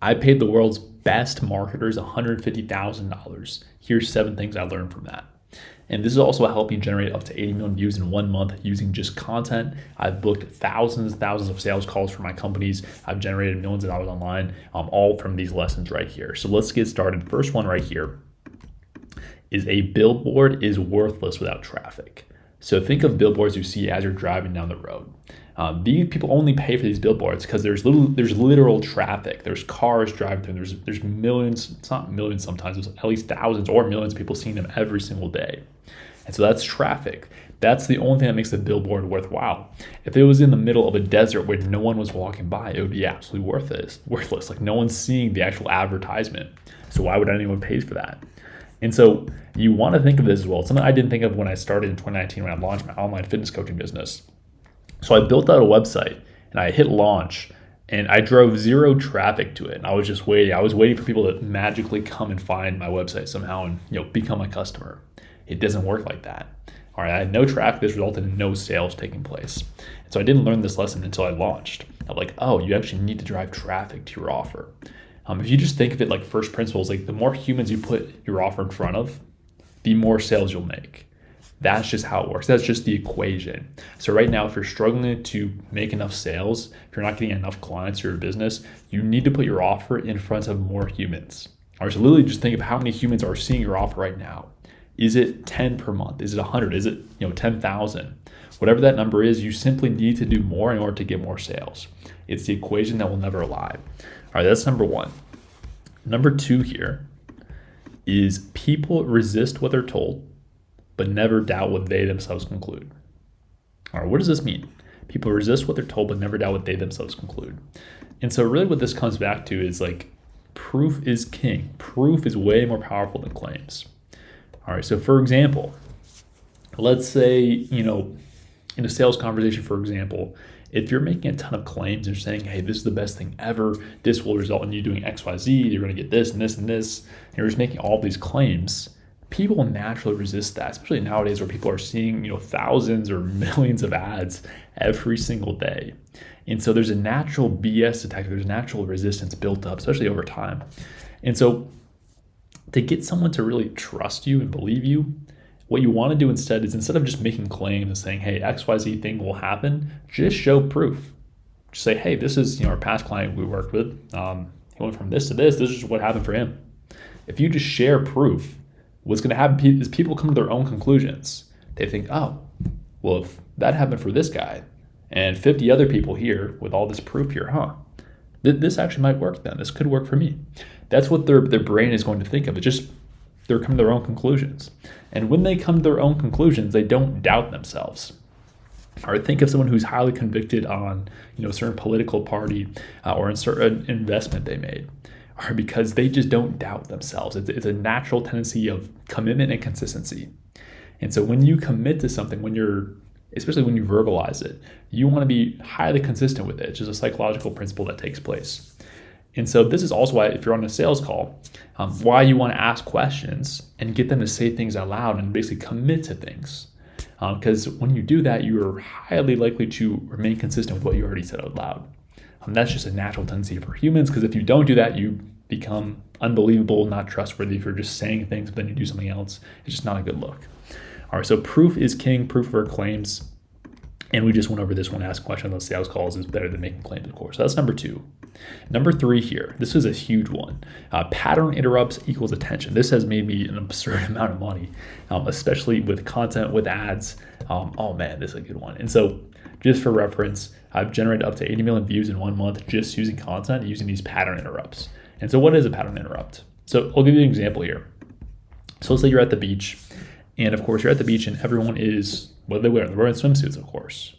I paid the world's best marketers $150,000. Here's 7 things I learned from that. And this is also helping generate up to 80 million views in 1 month using just content. I've booked thousands of sales calls for my companies. I've generated millions of dollars online, all from these lessons right here. So let's get started. First one right here is a billboard is worthless without traffic. So think of billboards you see as you're driving down the road. These people only pay for these billboards because there's literal traffic. There's cars driving through. There's millions. It's not millions sometimes. There's at least thousands or millions of people seeing them every single day. And so that's traffic. That's the only thing that makes the billboard worthwhile. If it was in the middle of a desert where no one was walking by, it would be absolutely worthless. Like no one's seeing the actual advertisement. So why would anyone pay for that? And so you want to think of this as well. It's something I didn't think of when I started in 2019 when I launched my online fitness coaching business. So I built out a website and I hit launch and I drove zero traffic to it. And I was just waiting. I was waiting for people to magically come and find my website somehow and become my customer. It doesn't work like that. All right, I had no traffic. This resulted in no sales taking place. And so I didn't learn this lesson until I launched. I'm like, oh, you actually need to drive traffic to your offer. If you just think of it like first principles, like the more humans you put your offer in front of, the more sales you'll make. That's just how it works. That's just the equation. So right now, if you're struggling to make enough sales, if you're not getting enough clients for your business, you need to put your offer in front of more humans. All right, so literally just think of how many humans are seeing your offer right now. Is it 10 per month? Is it 100? Is it 10,000? Whatever that number is, you simply need to do more in order to get more sales. It's the equation that will never lie. All right, that's number one. Number two here is people resist what they're told, but never doubt what they themselves conclude. All right, what does this mean? People resist what they're told, but never doubt what they themselves conclude. And so really what this comes back to is like proof is king. Proof is way more powerful than claims. All right, so for example, let's say, in a sales conversation, for example, if you're making a ton of claims and you're saying, hey, this is the best thing ever, this will result in you doing X, Y, Z, you're going to get this and this and this, and you're just making all these claims, people will naturally resist that, especially nowadays where people are seeing, thousands or millions of ads every single day. And so there's a natural BS detector, there's natural resistance built up, especially over time. And so to get someone to really trust you and believe you, what you want to do instead is instead of just making claims and saying, hey, XYZ thing will happen, just show proof. Just say, hey, this is our past client we worked with. He went from this to this. This is what happened for him. If you just share proof, what's going to happen is people come to their own conclusions. They think, oh, well, if that happened for this guy and 50 other people here with all this proof here, this actually might work then. This could work for me. That's what their brain is going to think of. They're coming to their own conclusions. And when they come to their own conclusions, they don't doubt themselves. Or think of someone who's highly convicted on a certain political party or in certain investment they made. Or because they just don't doubt themselves. It's a natural tendency of commitment and consistency. And so when you commit to something, especially when you verbalize it, you want to be highly consistent with it. It's just a psychological principle that takes place. And so this is also why, if you're on a sales call, why you want to ask questions and get them to say things out loud and basically commit to things. Because when you do that, you are highly likely to remain consistent with what you already said out loud. That's just a natural tendency for humans, because if you don't do that, you become unbelievable, not trustworthy if you're just saying things, but then you do something else. It's just not a good look. All right, so proof is king, proof over claims. And we just went over this one. Ask questions on sales calls is better than making claims, of course. So that's number two. Number three here, this is a huge one. Pattern interrupts equals attention. This has made me an absurd amount of money, especially with content, with ads. Oh man, this is a good one. And so just for reference, I've generated up to 80 million views in 1 month just using content, using these pattern interrupts. And so what is a pattern interrupt? So I'll give you an example here. So let's say you're at the beach, and of course you're at the beach and everyone is, what do they wear? They're wearing swimsuits, of course.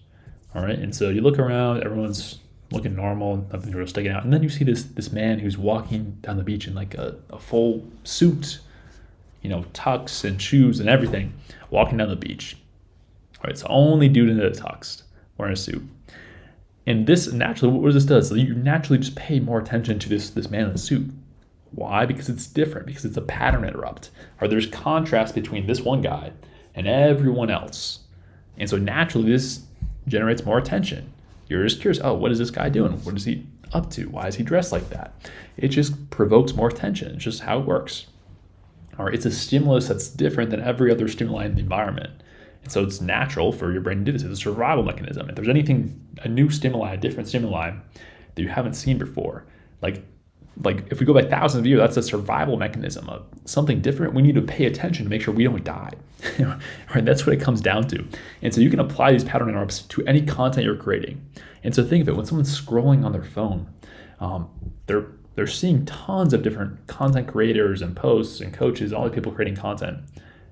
All right, and so you look around, everyone's looking normal, nothing's really sticking out. And then you see this man who's walking down the beach in like a full suit, tux and shoes and everything, walking down the beach. All right, so only dude in a tux, wearing a suit. And this naturally, what this does, so you naturally just pay more attention to this man in a suit. Why? Because it's different, because it's a pattern interrupt. Or there's contrast between this one guy and everyone else. And so naturally this generates more attention. You're just curious, oh, what is this guy doing? What is he up to? Why is he dressed like that? It just provokes more attention. It's just how it works. All right, it's a stimulus that's different than every other stimuli in the environment. And so it's natural for your brain to do this. It's a survival mechanism. If there's a new stimuli, a different stimuli that you haven't seen before, like if we go by thousands of years, that's a survival mechanism of something different. We need to pay attention to make sure we don't die. Right? That's what it comes down to. And so you can apply these pattern interrupts to any content you're creating. And so think of it, when someone's scrolling on their phone, they're seeing tons of different content creators and posts and coaches, all the people creating content.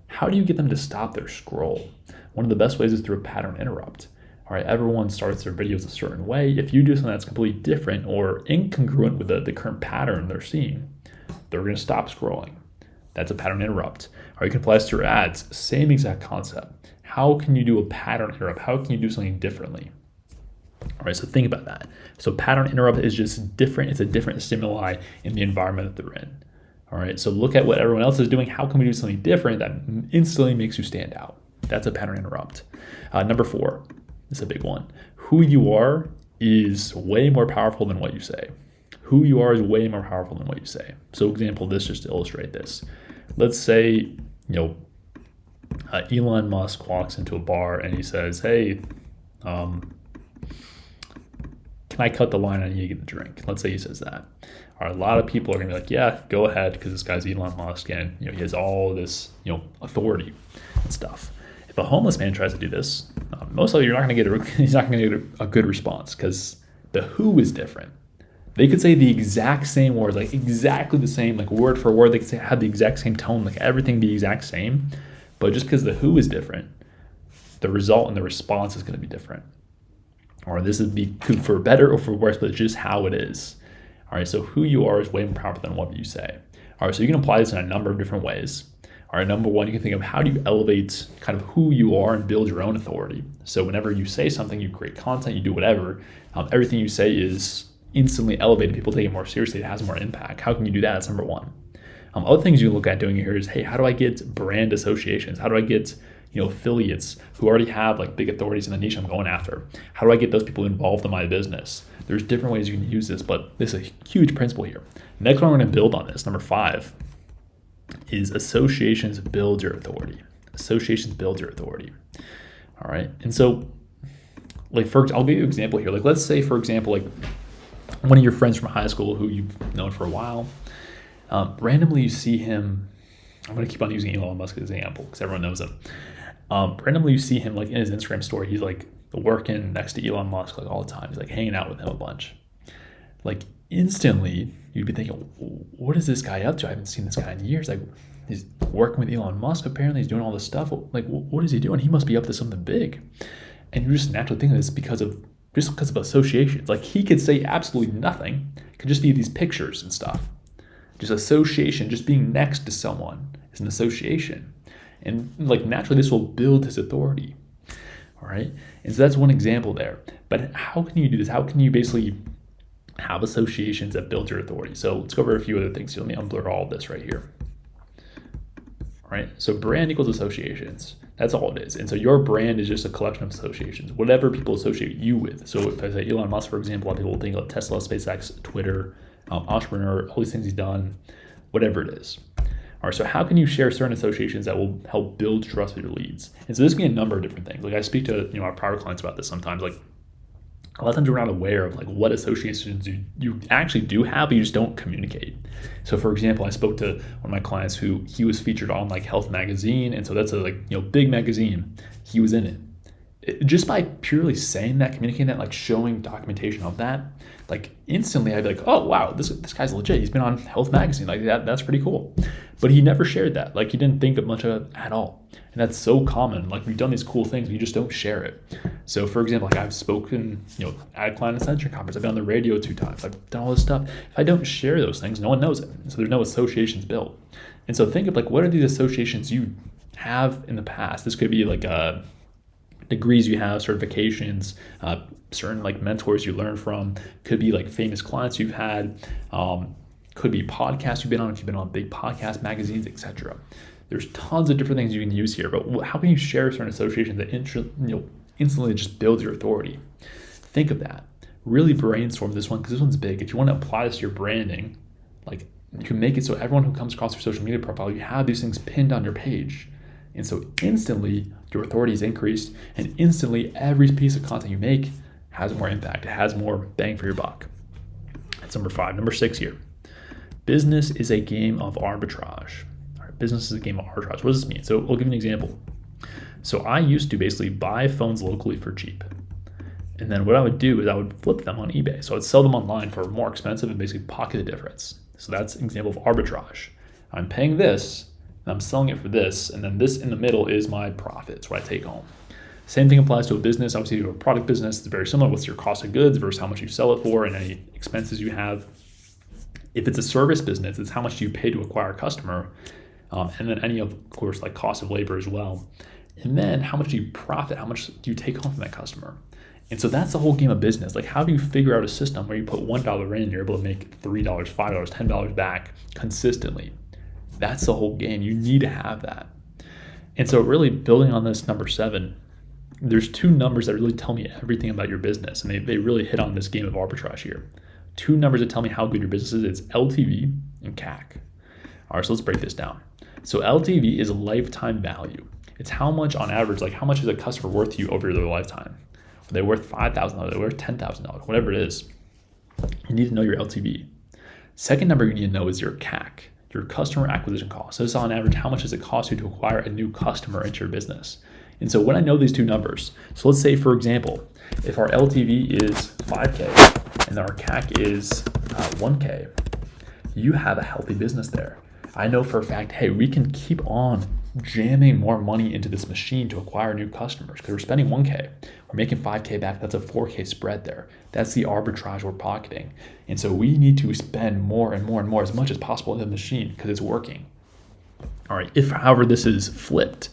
How do you get them to stop their scroll? One of the best ways is through a pattern interrupt. All right, everyone starts their videos a certain way. If you do something that's completely different or incongruent with the current pattern they're seeing, they're going to stop scrolling. That's a pattern interrupt. Or you can apply this to your ads, same exact concept. How can you do a pattern interrupt? How can you do something differently? All right, so think about that. So pattern interrupt is just different. It's a different stimuli in the environment that they're in. All right, so look at what everyone else is doing. How can we do something different that instantly makes you stand out? That's a pattern interrupt. Number 4, this is a big one. Who you are is way more powerful than what you say. Who you are is way more powerful than what you say. So example, this just to illustrate this. Let's say, Elon Musk walks into a bar and he says, hey, can I cut the line on you to get the drink? Let's say he says that. All right, a lot of people are gonna be like, yeah, go ahead, because this guy's Elon Musk and he has all this authority and stuff. If a homeless man tries to do this, most likely he's not gonna get a good response, because the who is different. They could say the exact same words, like exactly the same, like word for word. They could have the exact same tone, like everything be exact same, but just because the who is different, the result and the response is going to be different. Or this would be for better or for worse, but it's just how it is. All right, so who you are is way more powerful than what you say. All right, so you can apply this in a number of different ways. All right, number 1, you can think of how do you elevate kind of who you are and build your own authority. So whenever you say something, you create content, you do whatever, everything you say is instantly elevated. People take it more seriously. It has more impact. How can you do that? That's number 1. Other things you can look at doing here is, hey, how do I get brand associations? How do I get affiliates who already have like big authorities in the niche I'm going after? How do I get those people involved in my business? There's different ways you can use this, but this is a huge principle here. Next one, we're going to build on this. Number 5 is associations build your authority. Associations build your authority. All right. And so I'll give you an example here. Like, let's say, for example, like one of your friends from high school who you've known for a while, randomly you see him. I'm going to keep on using Elon Musk as an example because everyone knows him. Randomly you see him like in his Instagram story. He's like working next to Elon Musk like all the time. He's like hanging out with him a bunch. Like instantly you'd be thinking, what is this guy up to? I haven't seen this guy in years. Like he's working with Elon Musk. Apparently he's doing all this stuff. Like what is he doing? He must be up to something big. And you just naturally think of this because of associations. Like he could say absolutely nothing. It could just be these pictures and stuff. Just association, just being next to someone is an association. And like naturally this will build his authority. All right. And so that's one example there. But how can you do this? How can you basically have associations that build your authority? So let's go over a few other things. So let me unblur all of this right here. All right. So brand equals associations. That's all it is. And so your brand is just a collection of associations, whatever people associate you with. So if I say Elon Musk, for example, a lot of people will think of Tesla, SpaceX, Twitter, entrepreneur, all these things he's done, whatever it is. All right, so how can you share certain associations that will help build trust with your leads? And so this can be a number of different things. Like I speak to our private clients about this sometimes. Like a lot of times we're not aware of like what associations you actually do have, but you just don't communicate. So for example, I spoke to one of my clients who he was featured on like Health Magazine, and so that's a big magazine. He was in it. Just by purely saying that, communicating that, like showing documentation of that, like instantly I'd be like, oh wow, this guy's legit. He's been on Health Magazine, like that's pretty cool. But he never shared that. Like he didn't think of much of it at all. And that's so common. Like we've done these cool things, but you just don't share it. So for example, like I've spoken, at Client Ascension Conference, I've been on the radio 2 times, I've done all this stuff. If I don't share those things, no one knows it. So there's no associations built. And so think of like, what are these associations you have in the past? This could be like degrees you have, certifications, certain like mentors you learn from, could be like famous clients you've had, could be podcasts you've been on if you've been on big podcast magazines, etc. There's tons of different things you can use here, but how can you share certain associations that instantly just build your authority? Think of that. really brainstorm this one because this one's big. If you want to apply this to your branding, like you can make it so everyone who comes across your social media profile, you have these things pinned on your page. And so instantly your authority is increased, and instantly every piece of content you make has more impact. It has more bang for your buck. That's number 5. Number 6 here. Business is a game of arbitrage. All right, business is a game of arbitrage. What does this mean? So we'll give you an example. So I used to basically buy phones locally for cheap. And then what I would do is I would flip them on eBay. So I'd sell them online for more expensive and basically pocket the difference. So that's an example of arbitrage. I'm paying this, and I'm selling it for this, and then this in the middle is my profit. It's what I take home. Same thing applies to a business. Obviously, to a product business, it's very similar. What's your cost of goods versus how much you sell it for and any expenses you have. If it's a service business, it's how much do you pay to acquire a customer, and then any of course like cost of labor as well. And then how much do you profit? How much do you take home from that customer? And so that's the whole game of business. Like, how do you figure out a system where you put $1 in, you're able to make $3, $5, $10 back consistently? That's the whole game. You need to have that. And so really building on this number 7, there's 2 numbers that really tell me everything about your business. And they really hit on this game of arbitrage here. 2 numbers that tell me how good your business is. It's LTV and CAC. All right, so let's break this down. So LTV is lifetime value. It's how much on average, like how much is a customer worth to you over their lifetime? Are they worth $5,000? Are they worth $10,000? Whatever it is, you need to know your LTV. Second number you need to know is your CAC, your customer acquisition cost. So this is on average, how much does it cost you to acquire a new customer into your business? And so when I know these 2 numbers, so let's say, for example, if our LTV is 5K and our CAC is 1K, you have a healthy business there. I know for a fact, hey, we can keep on jamming more money into this machine to acquire new customers because we're spending 1K. We're making 5K back. That's a 4K spread there. That's the arbitrage we're pocketing. And so we need to spend more and more and more as much as possible in the machine because it's working. All right. If, however, this is flipped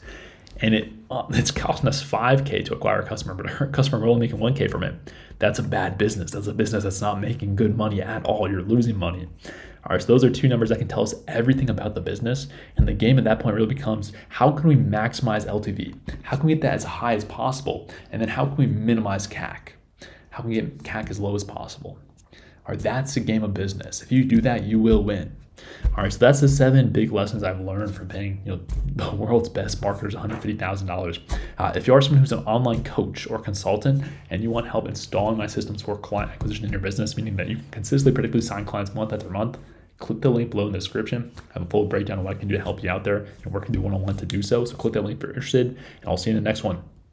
and it's costing us 5K to acquire a customer, but our customer we're only making 1K from it, that's a bad business. That's a business that's not making good money at all. You're losing money. All right, so those are 2 numbers that can tell us everything about the business. And the game at that point really becomes, how can we maximize LTV? How can we get that as high as possible? And then how can we minimize CAC? How can we get CAC as low as possible? All right, that's a game of business. If you do that, you will win. All right, so that's the 7 big lessons I've learned from paying the world's best marketers $150,000. If you are someone who's an online coach or consultant and you want help installing my systems for client acquisition in your business, meaning that you can consistently, predictably sign clients month after month, click the link below in the description. I have a full breakdown of what I can do to help you out there and working through one-on-one to do so. So click that link if you're interested, and I'll see you in the next one.